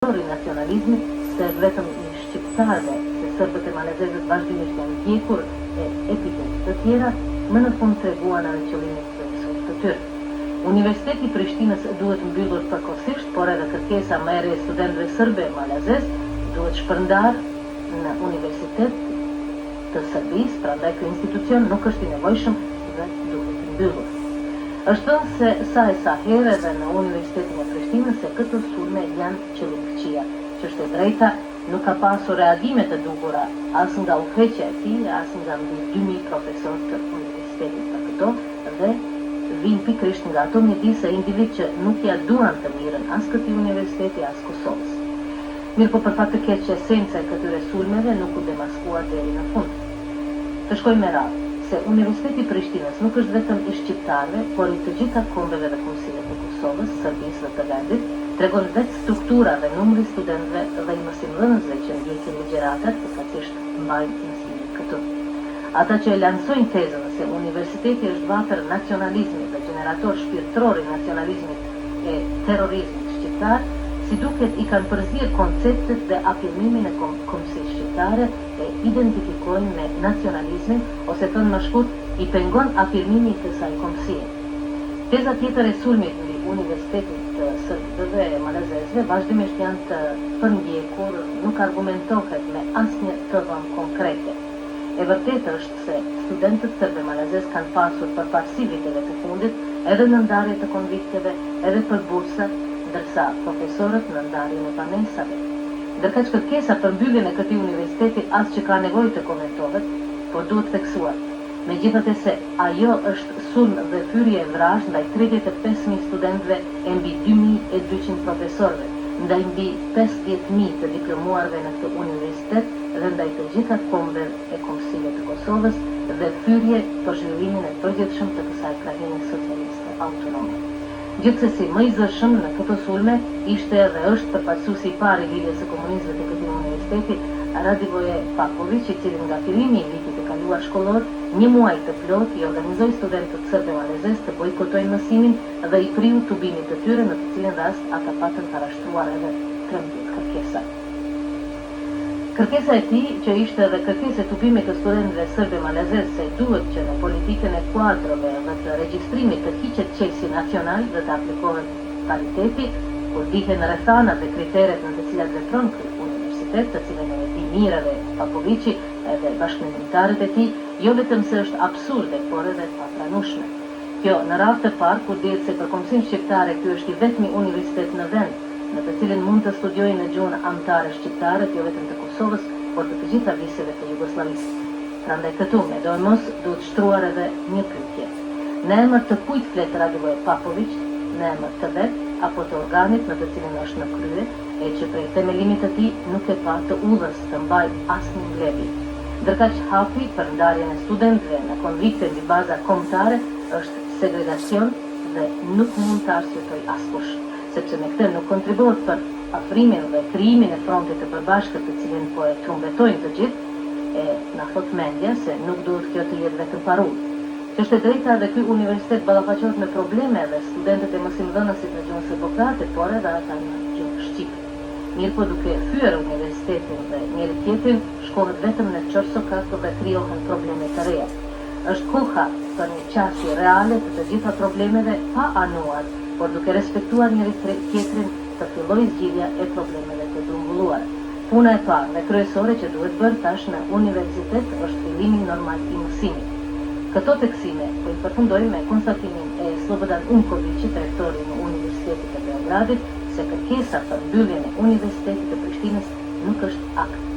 i nacionalizmit se vetëm i shqiptarëve, se serbët e malezezët vazhdimisht janë ndjekur e epitet të tjera, më në fund treguan edhe qëllimit kryesor të tyre. Universiteti i Prishtinës duhet mbyllur përkohësisht, por edhe kërkesa më e re e studentëve serbë e malezez duhet shpërndar në universitet të Serbisë, prandaj ky institucion nuk është i nevojshëm dhe duhet mbyllur. Është thënë se sa e sa herë edhe në Universitetin e Prishtinës se këto sulme janë qëllimkëqija, që është e drejta nuk ka pasur reagime të dukura as nga udhëheqja e tij, as nga mbi 2000 profesorë të universitetit për këto dhe vinë pikërisht nga ato mjedise individ që nuk ja duan të mirën as këtij universiteti as Kosovës. Mirë po për fat të keq që esenca e këtyre sulmeve nuk u demaskua deri në fund. Të shkoj me radhë se Universiteti i Prishtinës nuk është vetëm i shqiptarëve, por i të gjitha kombeve dhe komisive të Kosovës, Serbisë dhe të vendit, tregon vetë struktura dhe numri studentëve dhe i mësimdhënësve që ndjekin ligjëratat, përkatësisht mbajnë mësimin këtu. Ata që e lansojnë tezën se universiteti është vapër nacionalizmit dhe generator shpirtëror i nacionalizmit e terrorizmit shqiptar, si duket i kanë përzirë konceptet dhe afirmimin e Komisisë Shqiptare e identifikojnë me nacionalizmin, ose thënë më shkurt i pengon afirmimi të kësaj komisie. Teza tjetër e sulmit në Universitetit të serbëve e malezezëve vazhdimisht janë të përndjekur, nuk argumentohet me asnjë të dhënë konkrete. E vërtetë është se studentët serbë malezez kanë pasur përparësi viteve të fundit edhe në ndarje të konvikteve, edhe për bursa, ndërsa profesorët në ndarjen e banesave. Ndërka që kërkesa për mbylljen e këtij universiteti as që ka nevojë të komentohet, por duhet theksuar. Megjithatë se ajo është sulm dhe hyrje e vrasë ndaj 35.000 studentëve e mbi 2.200 profesorëve, ndaj mbi 50.000 të diplomuarve në këtë universitet dhe ndaj të gjitha kombeve e komisive të Kosovës dhe hyrje për zhvillimin e përgjithshëm të kësaj krahine socialiste autonome. Gjithsesi, më i zëshëm në këto sulme ishte dhe është përfaqësuesi i parë i lidhjes së komunizmit të këtij universiteti, Radivoje Paković, i cili nga fillimi i vitit të kaluar shkollor, një muaj të plot i organizoi studentët serbë malezez të bojkotojnë mësimin dhe i priu tubimit të tyre, në të cilin rast ata patën parashtruar edhe 13 kërkesa. Kërkesa e tij, që ishte edhe kërkesë e tubimit të studentëve serbë malezez se duhet që në politikën e kuadrove dhe të regjistrimit të hiqet qelsi nacional dhe të aplikohet pariteti, kur dihen rrethanat dhe kriteret në të cilat vepron ky universitet, të cilën e di mirë edhe Pakovići edhe bashkëndërtarët e tij, jo vetëm se është absurde, por edhe papranueshme. Kjo në radhë të parë, kur dihet se për Komisinë Shqiptare ky është i vetmi universitet në vend në të cilin mund të studiojnë në gjuhën anëtare shqiptare, jo vetëm të Kosovës, por të gjitha viseve të Jugosllavisë. Prandaj këtu, me dojë mos, duhet shtruar edhe një pyetje. Në emër të kujt flet Radivoje Paković, në emër të vet apo të organit në të cilin është në krye, e që prej themelimit të tij nuk e pa të udhës të mbajë asnjë mbledhje. Ndërkaq hapi për ndarjen e studentëve në konvikte mbi baza kombëtare është segregacion dhe nuk mund të arsjetoj askush, sepse me këtë nuk kontribuohet për afrimin dhe krijimin e frontit të përbashkët të cilin po e trumbetojnë të gjithë, e na thot mendja se nuk duhet kjo të jetë vetëm parolë. Që është e drejta dhe ky universitet ballafaqohet me probleme dhe studentët e mësimdhënësit në gjuhën serbokrate, por edhe ata në gjuhën shqipe. Mirë po duke hyer universitetin dhe njëri tjetrin, shkohet vetëm në çorsokak dhe krijohen probleme të reja. Është koha për një qasje reale të gjitha problemeve pa anuar, por duke respektuar njëri tjetrin të fillojë zgjidhja e problemeve të grumbulluara. Puna e parë dhe kryesore që duhet bërë tash në universitet është fillimi normal i mësimit. Këto theksime po i përfundoj me konstatimin e Slobodan Unkovićit, rektori në Universitetin e Beogradit, se kërkesa për mbylljen e Universitetit të Prishtinës nuk është akt